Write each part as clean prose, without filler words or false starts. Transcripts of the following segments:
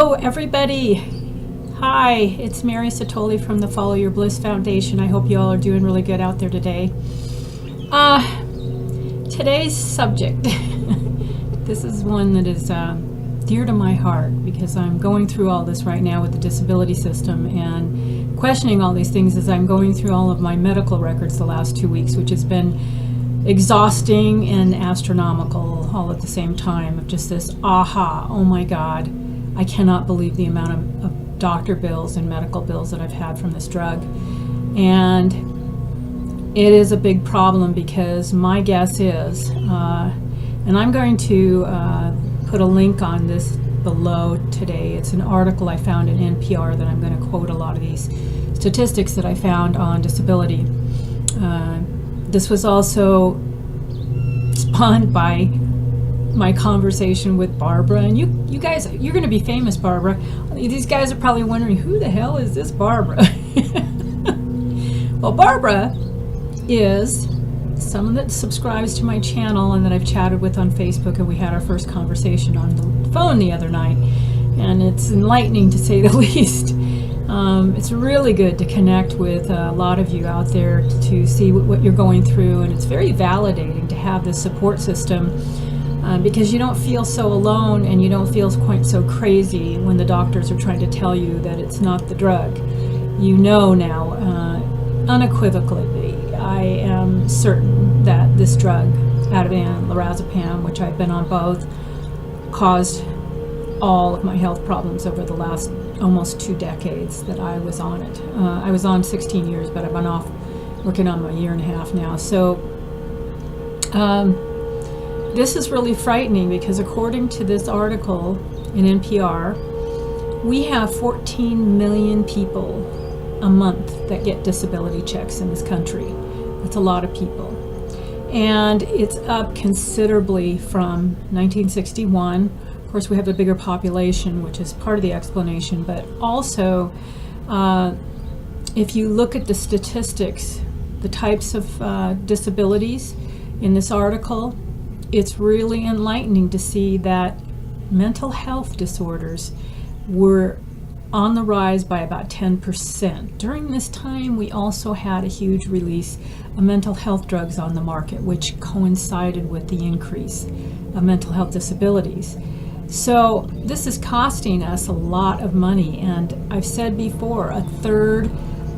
Hello, everybody. Hi, it's Mary Satoli from the Follow Your Bliss Foundation. I hope you all are doing really good out there today. Today's subject, this is one that is dear to my heart because I'm going through all this right now with the disability system and questioning all these things as I'm going through all of my medical records the last 2 weeks, which has been exhausting and astronomical all at the same time of just this oh my God, I cannot believe the amount of doctor bills and medical bills that I've had from this drug. And it is a big problem because my guess is, and I'm going to put a link on this below today. It's an article I found in NPR that I'm going to quote a lot of these statistics that I found on disability. This was also spawned by my conversation with Barbara, and you guys, you're going to be famous, Barbara. These guys are probably wondering, who the hell is this Barbara? Well, Barbara is someone that subscribes to my channel and that I've chatted with on Facebook, and we had our first conversation on the phone the other night, and it's enlightening to say the least. It's really good to connect with a lot of you out there to see what you're going through, and it's very validating to have this support system. Because you don't feel so alone and you don't feel quite so crazy when the doctors are trying to tell you that it's not the drug. You know now, unequivocally, I am certain that this drug, Ativan, lorazepam, which I've been on both, caused all of my health problems over the last almost 2 decades that I was on it. I was on 16 years, but I've been off working on my 1.5 years now. So, this is really frightening because according to this article in NPR, we have 14 million people a month that get disability checks in this country. That's a lot of people. And it's up considerably from 1961. Of course, we have a bigger population, which is part of the explanation, but also if you look at the statistics, the types of disabilities in this article, it's really enlightening to see that mental health disorders were on the rise by about 10%. During this time, we also had a huge release of mental health drugs on the market, which coincided with the increase of mental health disabilities. So this is costing us a lot of money, and I've said before, 1/3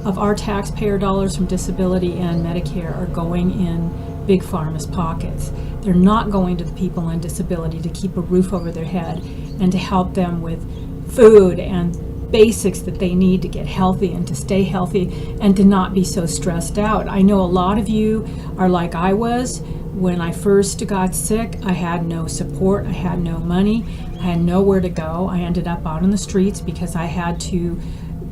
of our taxpayer dollars from disability and Medicare are going in big pharma's pockets. They're not going to the people on disability to keep a roof over their head and to help them with food and basics that they need to get healthy and to stay healthy and to not be so stressed out. I know a lot of you are like I was. When I first got sick, I had no support, I had no money, I had nowhere to go. I ended up out on the streets because I had to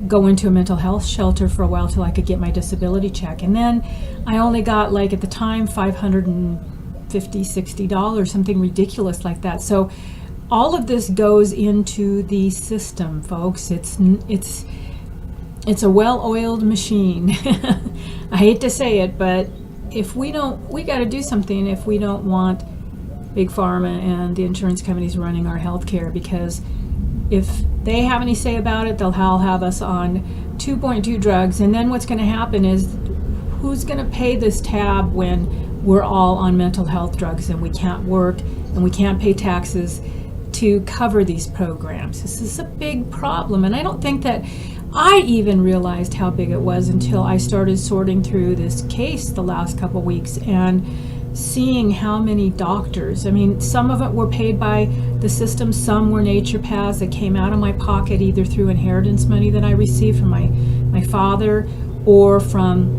go into a mental health shelter for a while till I could get my disability check. And then I only got, like, at the time, $550, $60, something ridiculous like that. So all of this goes into the system, folks. It's a well-oiled machine. I hate to say it, but if we got to do something if we don't want big pharma and the insurance companies running our health care, because if they have any say about it, they'll have us on 2.2 drugs, and then what's going to happen is, who's going to pay this tab when we're all on mental health drugs and we can't work and we can't pay taxes to cover these programs? This is a big problem, and I don't think that I even realized how big it was until I started sorting through this case the last couple weeks and seeing how many doctors, I mean, some of it were paid by the system, some were naturopaths that came out of my pocket either through inheritance money that I received from my father or from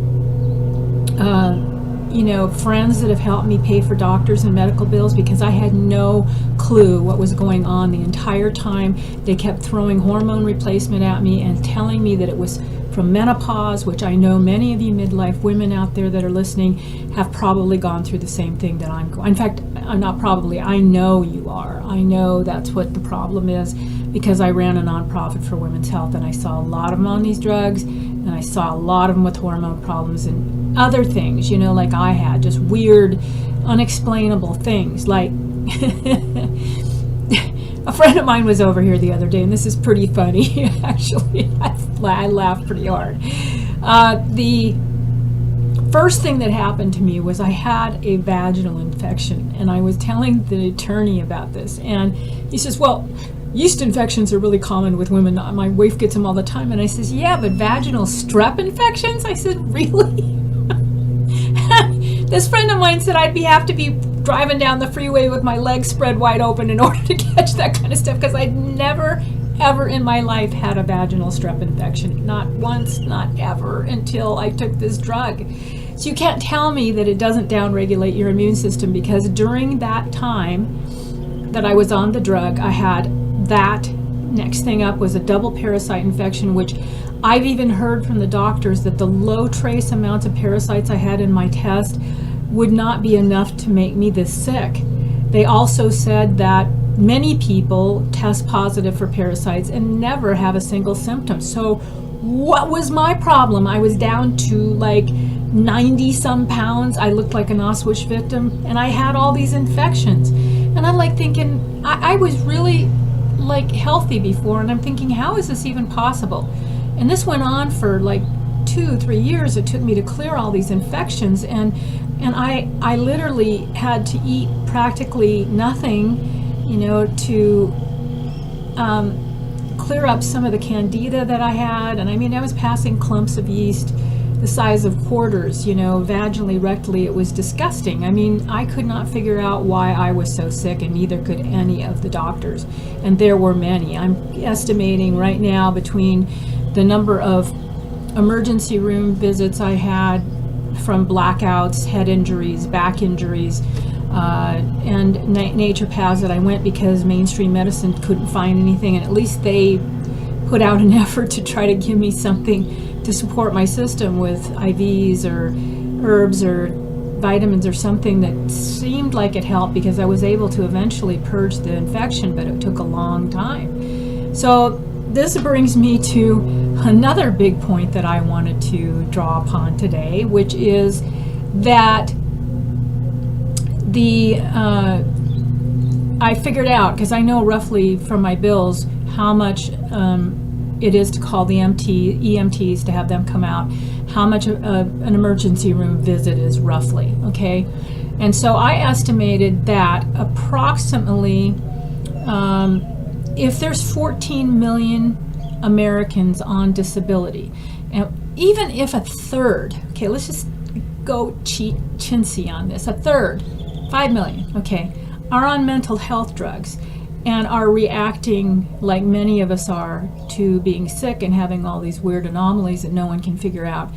friends that have helped me pay for doctors and medical bills, because I had no clue what was going on the entire time. They kept throwing hormone replacement at me and telling me that it was from menopause, which I know many of you midlife women out there that are listening have probably gone through the same thing that I'm going. In fact, not probably, I know you are. I know that's what the problem is, because I ran a nonprofit for women's health, and I saw a lot of them on these drugs, and I saw a lot of them with hormone problems and other things, like I had, just weird, unexplainable things, like a friend of mine was over here the other day, and this is pretty funny, actually. I laughed pretty hard. The first thing that happened to me was I had a vaginal infection, and I was telling the attorney about this, and he says, well, yeast infections are really common with women. My wife gets them all the time. And I says, yeah, but vaginal strep infections? I said, really? This friend of mine said I'd have to be driving down the freeway with my legs spread wide open in order to catch that kind of stuff, because I'd never, ever in my life had a vaginal strep infection. Not once, not ever, until I took this drug. So you can't tell me that it doesn't downregulate your immune system, because during that time that I was on the drug, I had that. Next thing up was a double parasite infection, which I've even heard from the doctors that the low trace amounts of parasites I had in my test would not be enough to make me this sick. They also said that many people test positive for parasites and never have a single symptom. So what was my problem? I was down to like 90 some pounds. I looked like an Auschwitz victim, and I had all these infections. And I'm like thinking, I was really like healthy before, and I'm thinking, how is this even possible? And this went on for like 2-3 years. It took me to clear all these infections, and I literally had to eat practically nothing, you know, to clear up some of the candida that I had. And I mean, I was passing clumps of yeast the size of quarters, you know, vaginally, rectally. It was disgusting. I mean, I could not figure out why I was so sick, and neither could any of the doctors. And there were many. I'm estimating right now between the number of emergency room visits I had from blackouts, head injuries, back injuries, and naturopaths that I went because mainstream medicine couldn't find anything, and at least they put out an effort to try to give me something to support my system with IVs or herbs or vitamins or something that seemed like it helped, because I was able to eventually purge the infection, but it took a long time. So this brings me to another big point that I wanted to draw upon today, which is that I figured out, because I know roughly from my bills how much it is to call the EMTs to have them come out, how much an emergency room visit is roughly, okay? And so I estimated that approximately, if there's 14 million Americans on disability, and even if a third, okay, let's just go chintzy on this, a third, 5 million, okay, are on mental health drugs and are reacting like many of us are to being sick and having all these weird anomalies that no one can figure out.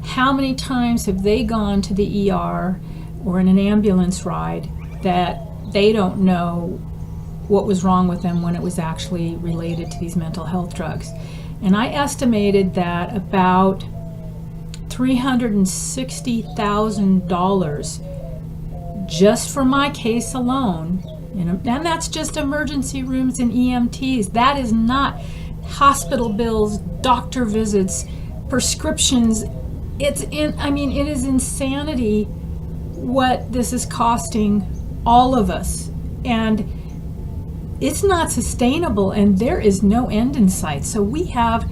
How many times have they gone to the ER or in an ambulance ride that they don't know what was wrong with them when it was actually related to these mental health drugs? And I estimated that about $360,000 just for my case alone. And that's just emergency rooms and EMTs. That is not hospital bills, doctor visits, prescriptions. It is insanity what this is costing all of us. And it's not sustainable, and there is no end in sight. So we have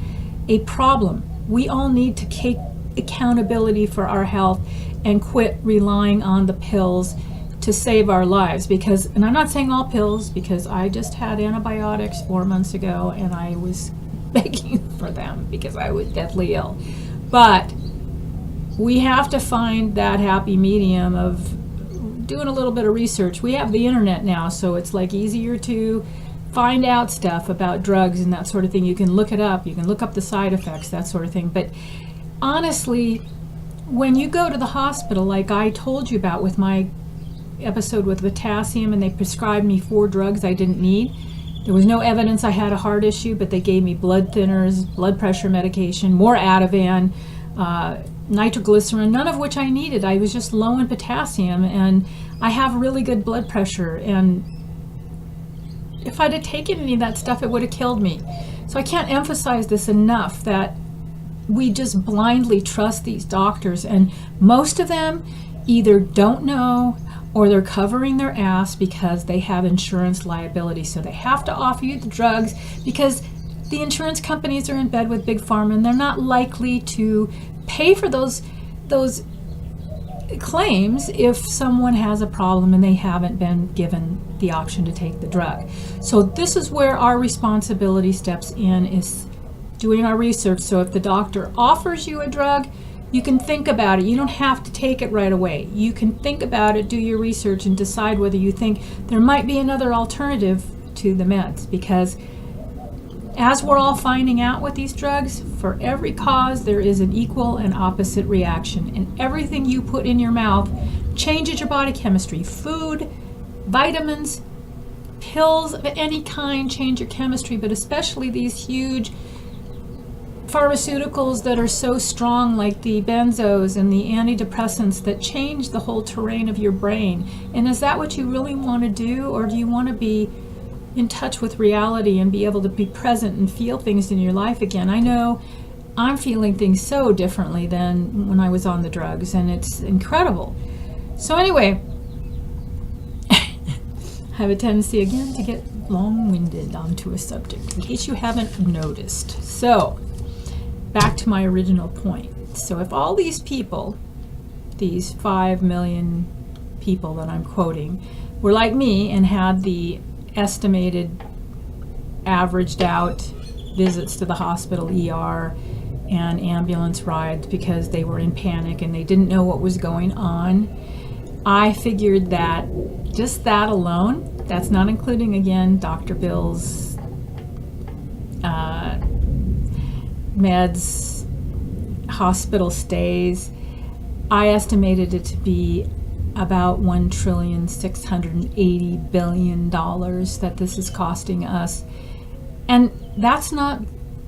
a problem. We all need to take accountability for our health and quit relying on the pills to save our lives. Because, and I'm not saying all pills, because I just had antibiotics 4 months ago and I was begging for them because I was deathly ill. But we have to find that happy medium of doing a little bit of research. We have the internet now, so it's like easier to find out stuff about drugs and that sort of thing. You can look it up, you can look up the side effects, that sort of thing. But honestly, when you go to the hospital, like I told you about with my episode with potassium, and they prescribed me 4 drugs I didn't need. There was no evidence I had a heart issue, but they gave me blood thinners, blood pressure medication, more Ativan, nitroglycerin, none of which I needed. I was just low in potassium, and I have really good blood pressure, and if I'd have taken any of that stuff, it would have killed me. So I can't emphasize this enough, that we just blindly trust these doctors, and most of them either don't know or they're covering their ass because they have insurance liability. So they have to offer you the drugs because the insurance companies are in bed with Big Pharma, and they're not likely to pay for those claims if someone has a problem and they haven't been given the option to take the drug. So this is where our responsibility steps in, is doing our research. So if the doctor offers you a drug, you can think about it. You don't have to take it right away. You can think about it, do your research, and decide whether you think there might be another alternative to the meds. Because as we're all finding out with these drugs, for every cause there is an equal and opposite reaction. And everything you put in your mouth changes your body chemistry. Food, vitamins, pills of any kind change your chemistry, but especially these huge pharmaceuticals that are so strong, like the benzos and the antidepressants, that change the whole terrain of your brain. And is that what you really want to do? Or do you want to be in touch with reality and be able to be present and feel things in your life again? I know I'm feeling things so differently than when I was on the drugs, and it's incredible. So anyway, I have a tendency again to get long-winded onto a subject, in case you haven't noticed. So back to my original point. So if all these people, these 5 million people that I'm quoting, were like me and had the estimated averaged out visits to the hospital, ER, and ambulance rides because they were in panic and they didn't know what was going on, I figured that just that alone, that's not including, again, doctor bills, meds, hospital stays, I estimated it to be about $1,680,000,000,000 that this is costing us. And that's not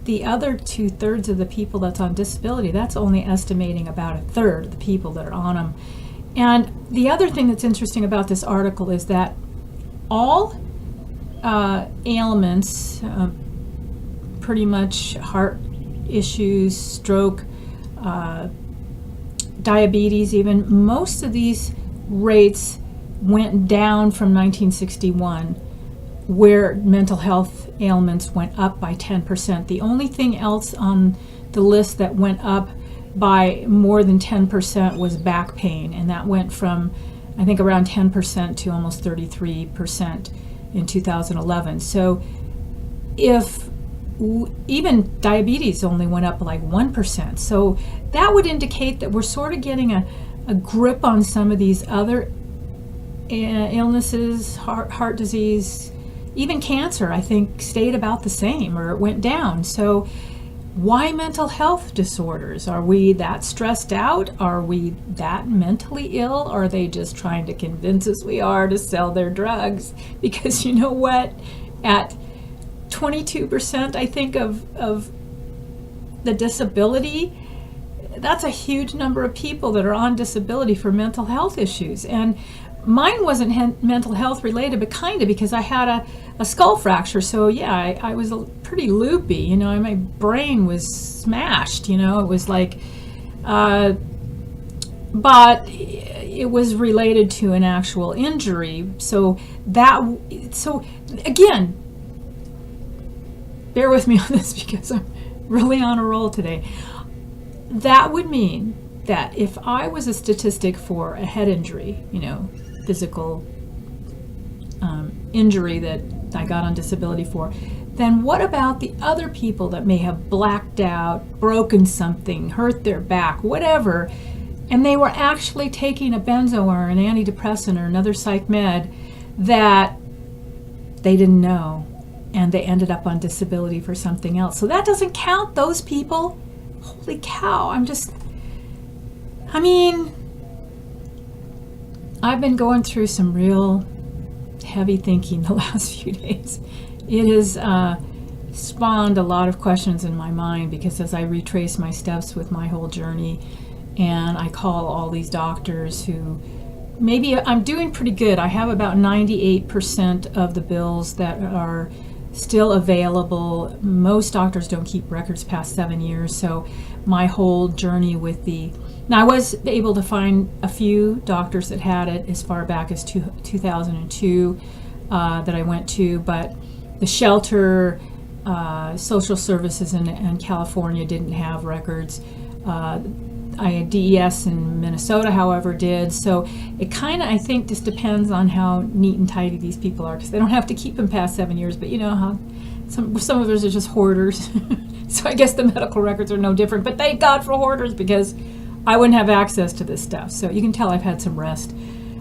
the other 2/3 of the people that's on disability. That's only estimating about 1/3 of the people that are on them. And the other thing that's interesting about this article is that all ailments, pretty much heart issues, stroke, diabetes even, most of these rates went down from 1961, where mental health ailments went up by 10%. The only thing else on the list that went up by more than 10% was back pain, and that went from, I think, around 10% to almost 33% in 2011. So if even diabetes only went up like 1%. So that would indicate that we're sort of getting a grip on some of these other illnesses, heart disease, even cancer, I think, stayed about the same or it went down. So why mental health disorders? Are we that stressed out? Are we that mentally ill? Or are they just trying to convince us we are to sell their drugs? Because you know what? At 22%, I think, of the disability, that's a huge number of people that are on disability for mental health issues. And mine wasn't mental health related, but kind of, because I had a skull fracture. So yeah, I was pretty loopy, you know, my brain was smashed, you know, it was like, but it was related to an actual injury. So again, bear with me on this because I'm really on a roll today. That would mean that if I was a statistic for a head injury, you know, physical injury that I got on disability for, then what about the other people that may have blacked out, broken something, hurt their back, whatever, and they were actually taking a benzo or an antidepressant or another psych med that they didn't know, and they ended up on disability for something else. So that doesn't count those people. Holy cow, I've been going through some real heavy thinking the last few days. It has spawned a lot of questions in my mind, because as I retrace my steps with my whole journey, and I call all these doctors who, maybe I'm doing pretty good. I have about 98% of the bills that are still available. Most doctors don't keep records past 7 years, so my whole journey with the Now, I was able to find a few doctors that had it as far back as 2002 that I went to, but the shelter, social services in California didn't have records. DES in Minnesota, however, did. So it kind of, I think, just depends on how neat and tidy these people are, because they don't have to keep them past 7 years. But you know how some of us are just hoarders. So I guess the medical records are no different. But thank God for hoarders, because I wouldn't have access to this stuff. So you can tell I've had some rest.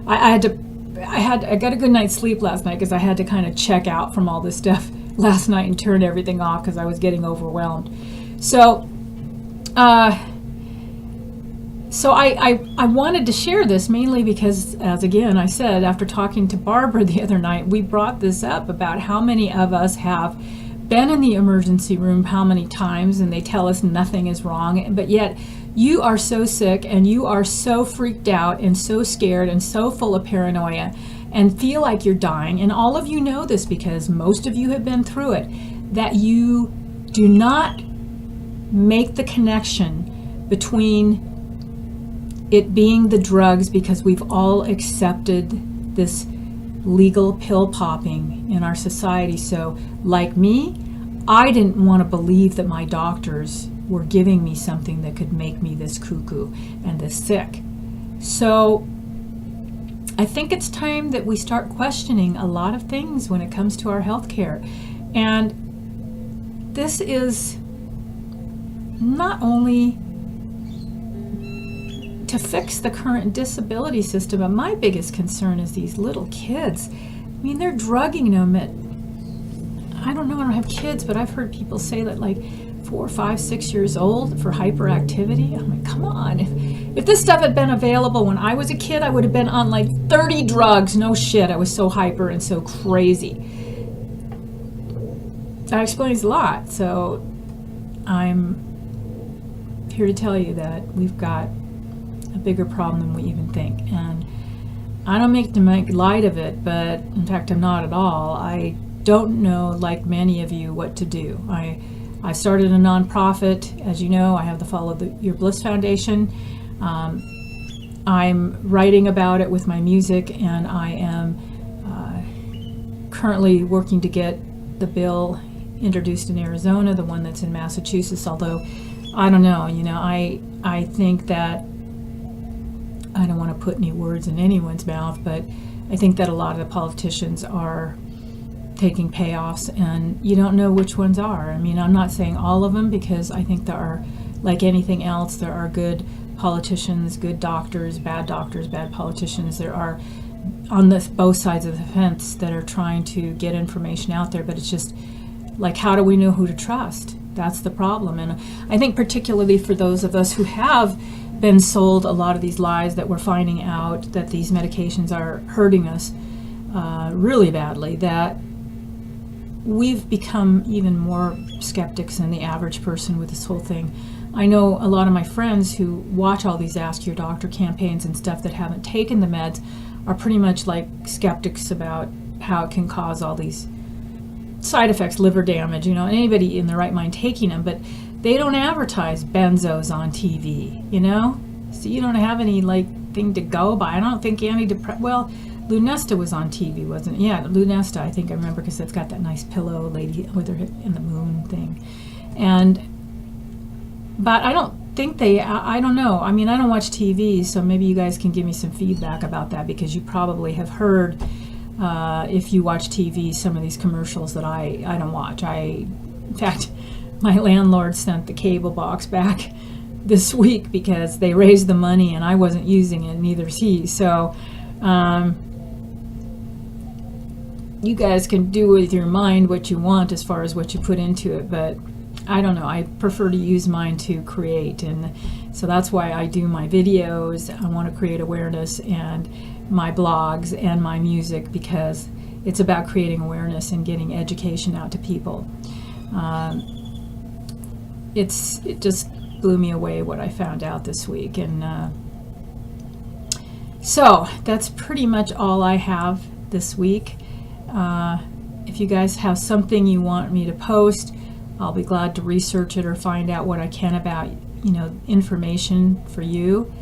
I got a good night's sleep last night because I had to kind of check out from all this stuff last night and turn everything off because I was getting overwhelmed. So I wanted to share this mainly because, as again I said, after talking to Barbara the other night, we brought this up about how many of us have been in the emergency room, how many times, and they tell us nothing is wrong, but yet you are so sick and you are so freaked out and so scared and so full of paranoia and feel like you're dying. And all of you know this because most of you have been through it, that you do not make the connection between it being the drugs, because we've all accepted this legal pill popping in our society. So like me, I didn't want to believe that my doctors were giving me something that could make me this cuckoo and this sick. So I think it's time that we start questioning a lot of things when it comes to our health care. And this is not only to fix the current disability system, but my biggest concern is these little kids. I mean, they're drugging them at, I don't know, I don't have kids, but I've heard people say that like 4, 5, 6 years old for hyperactivity. I'm like, come on. If this stuff had been available when I was a kid, I would have been on like 30 drugs. No shit, I was so hyper and so crazy. That explains a lot. So I'm here to tell you that we've got a bigger problem than we even think. And I don't make light of it, but in fact I'm not at all. I don't know, like many of you, what to do. I started a nonprofit, as you know. I have the Follow Your Bliss Foundation. I'm writing about it with my music, and I am currently working to get the bill introduced in Arizona, the one that's in Massachusetts, although I don't know, I think that, I don't want to put any words in anyone's mouth, but I think that a lot of the politicians are taking payoffs, and you don't know which ones are. I mean, I'm not saying all of them, because I think there are, like anything else, there are good politicians, good doctors, bad politicians. There are on both sides of the fence that are trying to get information out there, but it's just like, how do we know who to trust? That's the problem. And I think particularly for those of us who have been sold a lot of these lies, that we're finding out that these medications are hurting us really badly, that we've become even more skeptics than the average person with this whole thing. I know a lot of my friends who watch all these Ask Your Doctor campaigns and stuff that haven't taken the meds are pretty much like skeptics about how it can cause all these side effects, liver damage, anybody in their right mind taking them, but they don't advertise benzos on TV, so you don't have any thing to go by. I don't think well, Lunesta was on TV, wasn't it? Yeah, Lunesta, I think I remember, because it's got that nice pillow lady with her in the moon thing. But I don't think I don't know. I mean, I don't watch TV, so maybe you guys can give me some feedback about that, because you probably have heard, if you watch TV, some of these commercials that I don't watch. In fact, my landlord sent the cable box back this week because they raised the money and I wasn't using it, neither is he. So you guys can do with your mind what you want as far as what you put into it, but I don't know. I prefer to use mine to create, and so that's why I do my videos. I want to create awareness, and my blogs and my music, because it's about creating awareness and getting education out to people. It just blew me away what I found out this week, and so that's pretty much all I have this week. If you guys have something you want me to post, I'll be glad to research it or find out what I can about information for you.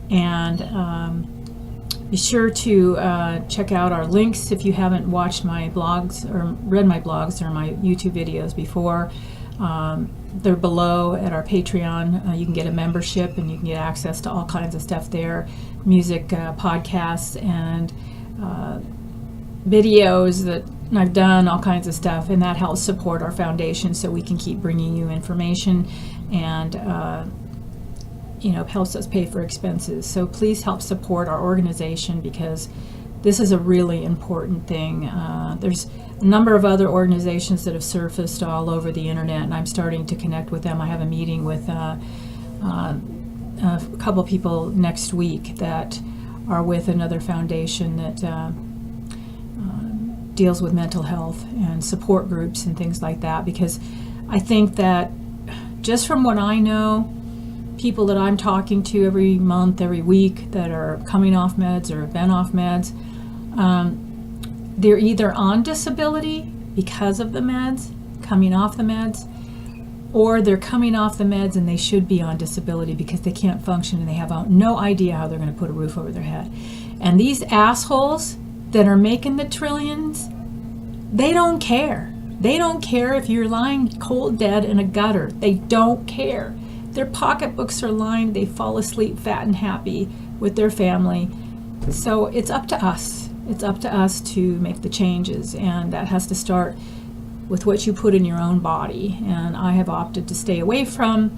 And be sure to check out our links if you haven't watched my blogs or read my blogs or my YouTube videos before. They're below at our Patreon. You can get a membership and you can get access to all kinds of stuff there, music, podcasts, and videos that I've done, all kinds of stuff, and that helps support our foundation so we can keep bringing you information and helps us pay for expenses. So please help support our organization because this is a really important thing. There's a number of other organizations that have surfaced all over the internet, and I'm starting to connect with them. I have a meeting with a couple people next week that are with another foundation that deals with mental health and support groups and things like that, because I think that just from what I know, people that I'm talking to every month, every week that are coming off meds or have been off meds, they're either on disability because of the meds, coming off the meds, or they're coming off the meds and they should be on disability because they can't function and they have no idea how they're going to put a roof over their head. And these assholes that are making the trillions, they don't care. They don't care if you're lying cold dead in a gutter. They don't care. Their pocketbooks are lined. They fall asleep fat and happy with their family. So it's up to us. It's up to us to make the changes, and that has to start with what you put in your own body. And I have opted to stay away from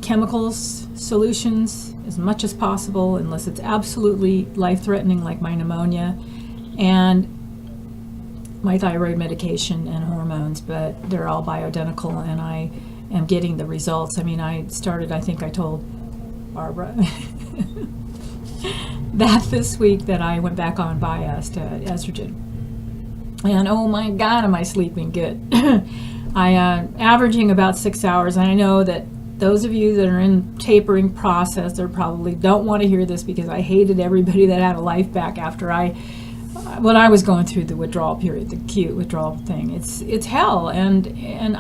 chemicals, solutions, as much as possible, unless it's absolutely life-threatening like my pneumonia and my thyroid medication and hormones, but they're all bioidentical, and I am getting the results. I mean, I think I told Barbara that this week that I went back on Biast estrogen. And oh my God, am I sleeping good. I averaging about 6 hours, and I know that those of you that are in tapering process, they probably don't want to hear this because I hated everybody that had a life back after when I was going through the withdrawal period, the acute withdrawal thing. It's hell, and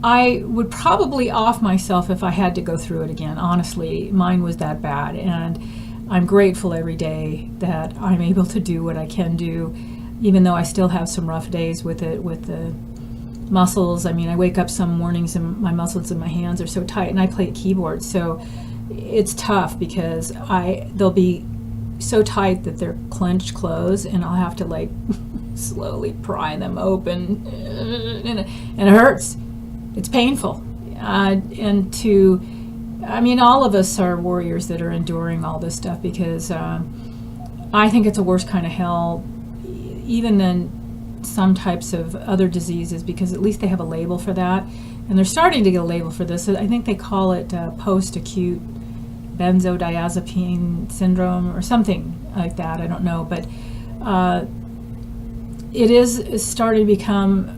I would probably off myself if I had to go through it again. Honestly, mine was that bad, and I'm grateful every day that I'm able to do what I can do, even though I still have some rough days with it, with the muscles. I mean, I wake up some mornings and my muscles in my hands are so tight, and I play keyboard, so it's tough because they'll be so tight that they're clenched closed, and I'll have to like slowly pry them open, and it hurts. It's painful. All of us are warriors that are enduring all this stuff because I think it's a worse kind of hell even than some types of other diseases, because at least they have a label for that, and they're starting to get a label for this. I think they call it post-acute benzodiazepine syndrome or something like that. I don't know, but it is starting to become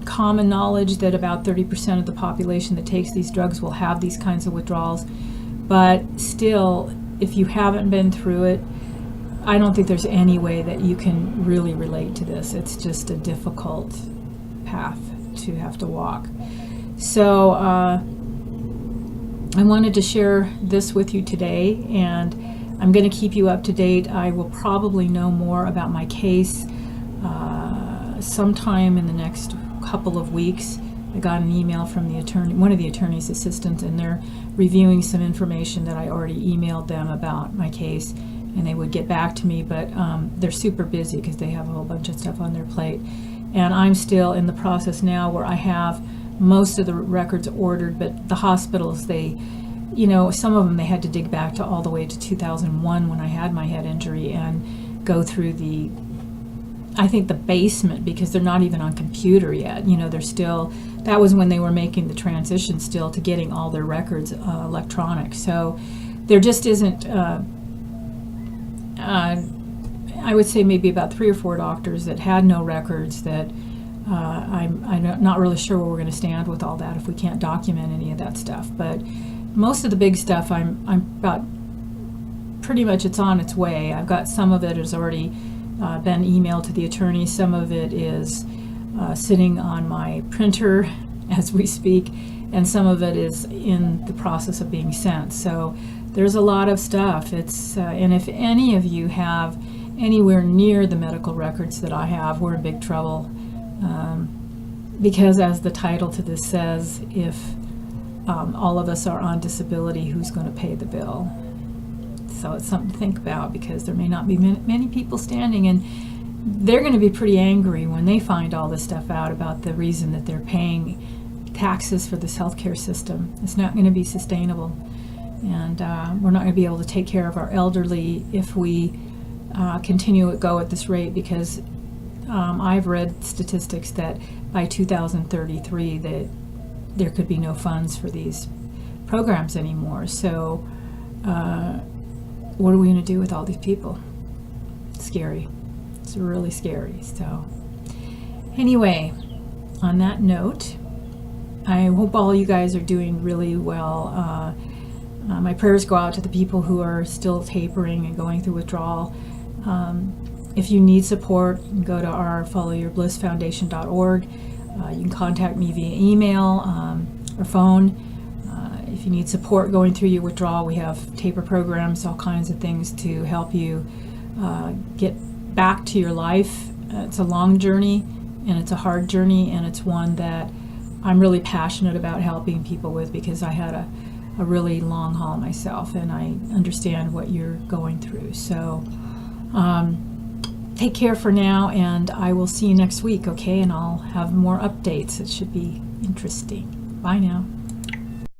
common knowledge that about 30% of the population that takes these drugs will have these kinds of withdrawals. But still, if you haven't been through it, I don't think there's any way that you can really relate to this. It's just a difficult path to have to walk. So I wanted to share this with you today, and I'm going to keep you up to date. I will probably know more about my case sometime in the next couple of weeks. I got an email from the attorney, one of the attorney's assistants, and they're reviewing some information that I already emailed them about my case, and they would get back to me, but they're super busy because they have a whole bunch of stuff on their plate. And I'm still in the process now where I have most of the records ordered, but the hospitals, some of them they had to dig back to all the way to 2001 when I had my head injury and go through the basement, because they're not even on computer yet. They're still, that was when they were making the transition still to getting all their records electronic. So there just isn't, I would say maybe about 3 or 4 doctors that had no records that I'm not really sure where we're going to stand with all that if we can't document any of that stuff. But most of the big stuff I'm about pretty much, it's on its way. I've got some of it has already been emailed to the attorney. Some of it is sitting on my printer as we speak, and some of it is in the process of being sent. So there's a lot of stuff. And if any of you have anywhere near the medical records that I have, we're in big trouble. Because as the title to this says, if all of us are on disability, who's going to pay the bill? So it's something to think about, because there may not be many people standing, and they're going to be pretty angry when they find all this stuff out about the reason that they're paying taxes for this healthcare system. It's not going to be sustainable, and we're not going to be able to take care of our elderly if we continue to go at this rate, because I've read statistics that by 2033 that there could be no funds for these programs anymore. So what are we going to do with all these people? It's scary. It's really scary. So anyway, on that note, I hope all you guys are doing really well. My prayers go out to the people who are still tapering and going through withdrawal. If you need support, you can go to our followyourblissfoundation.org. You can contact me via email or phone. If you need support going through your withdrawal, we have taper programs, all kinds of things to help you get back to your life. It's a long journey, and it's a hard journey, and it's one that I'm really passionate about helping people with, because I had a really long haul myself, and I understand what you're going through. So take care for now, and I will see you next week, okay? And I'll have more updates. It should be interesting. Bye now.